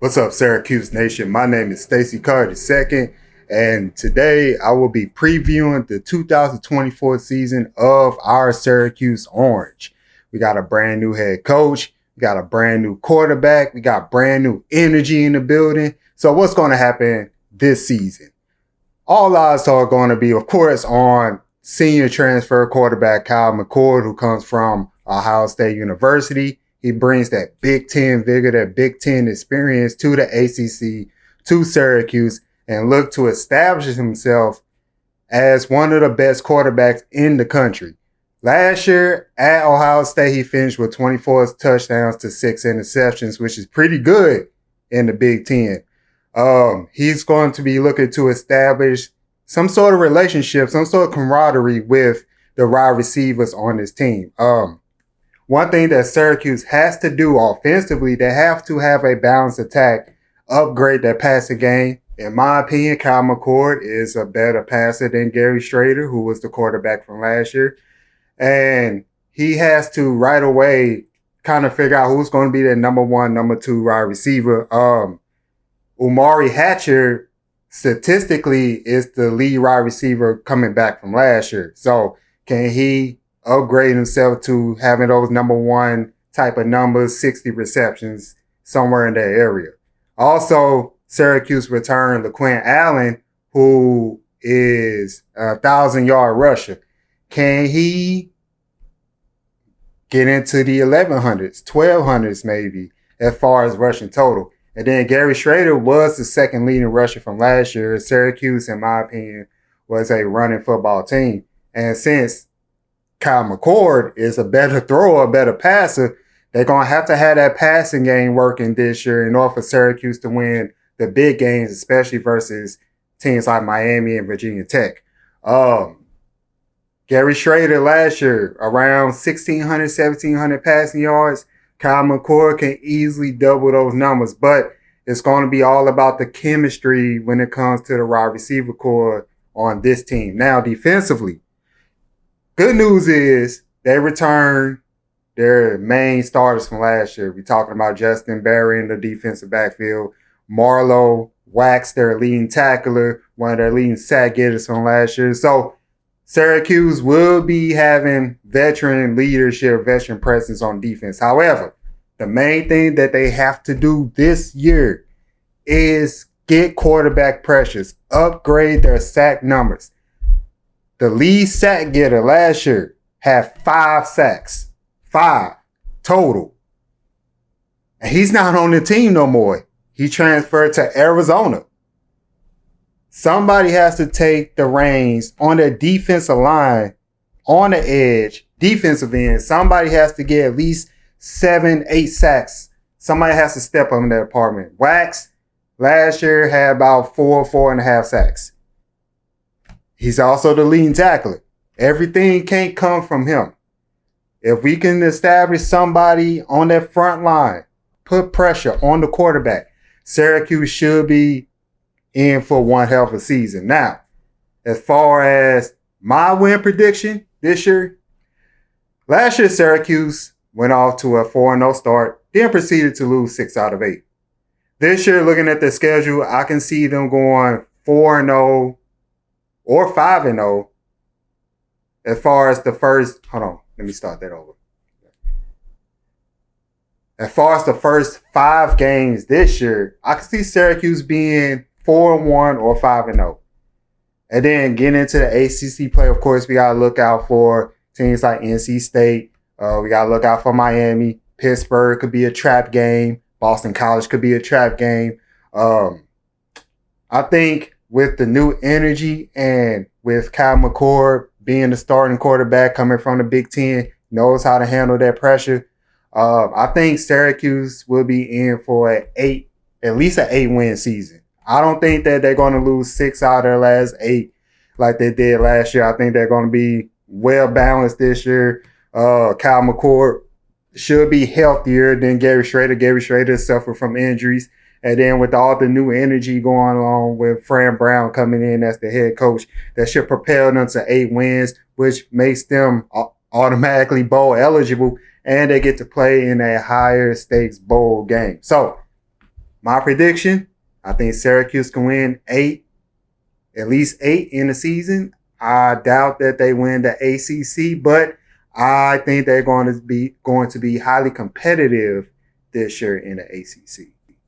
What's up, Syracuse Nation? My name is Stacey Collier II, and today I will be previewing the 2024 season of our Syracuse Orange. We got a brand new head coach, we got a brand new quarterback, we got brand new energy in the building. So what's going to happen this season? All eyes are going to be, of course, on senior transfer quarterback Kyle McCord, who comes from Ohio State University. He brings that Big Ten vigor, that Big Ten experience to the ACC, to Syracuse, and look to establish himself as one of the best quarterbacks in the country. Last year at Ohio State, he finished with 24 touchdowns to 6 interceptions, which is pretty good in the Big Ten. He's going to be looking to establish some sort of relationship, some sort of camaraderie with the wide receivers on his team. One thing that Syracuse has to do offensively, they have to have a balanced attack, upgrade their passing game. In my opinion, Kyle McCord is a better passer than Gary Strader, who was the quarterback from last year. And he has to right away kind of figure out who's going to be their number one, number two wide receiver. Umari Hatcher, statistically, is the lead wide receiver coming back from last year. So can he upgrade himself to having those number one type of numbers, 60 receptions, somewhere in that area? Also, Syracuse returned LaQuint Allen, who is a 1,000-yard rusher. Can he get into the 1,100s, 1,200s maybe, as far as rushing total? And then Gary Strader was the second leading rusher from last year. Syracuse, in my opinion, was a running football team. And since Kyle McCord is a better thrower, a better passer, they're going to have that passing game working this year in order for Syracuse to win the big games, especially versus teams like Miami and Virginia Tech. Gary Strader last year, around 1,600, 1,700 passing yards. Kyle McCord can easily double those numbers, but it's going to be all about the chemistry when it comes to the wide receiver core on this team. Now, defensively, good news is they returned their main starters from last year. We're talking about Justin Barry in the defensive backfield, Marlo Wax, their leading tackler, one of their leading sack getters from last year. So Syracuse will be having veteran leadership, veteran presence on defense. However, the main thing that they have to do this year is get quarterback pressures, upgrade their sack numbers. The lead sack getter last year had 5 sacks. 5 total. And he's not on the team no more. He transferred to Arizona. Somebody has to take the reins on their defensive line, on the edge, defensive end. Somebody has to get at least 7, 8 sacks. Somebody has to step up in that department. Wax last year had about 4.5 sacks. He's also the leading tackler. Everything can't come from him. If we can establish somebody on that front line, put pressure on the quarterback, Syracuse should be in for one hell of a season. Now, as far as my win prediction this year, last year Syracuse went off to a 4-0 start, then proceeded to lose 6 out of 8. This year, looking at the schedule, I can see them going 4-0 or 5-0 as far as the first, hold on, let me start that over. As far as the first 5 games this year, I can see Syracuse being 4-1 or 5-0. And then getting into the ACC play, of course, we got to look out for teams like NC State. We got to look out for Miami. Pittsburgh could be a trap game. Boston College could be a trap game. I think with the new energy and with Kyle McCord being the starting quarterback coming from the Big Ten, knows how to handle that pressure. I think Syracuse will be in for at least an 8-win season. I don't think that they're going to lose 6 out of their last 8 like they did last year. I think they're going to be well balanced this year. Kyle McCord should be healthier than Gary Strader. Gary Strader suffered from injuries. And then with all the new energy going on with Fran Brown coming in as the head coach, that should propel them to 8 wins, which makes them automatically bowl eligible. And they get to play in a higher stakes bowl game. So My prediction, I think Syracuse can win at least 8 in the season. I doubt that they win the ACC, but I think they're going to be highly competitive this year in the ACC.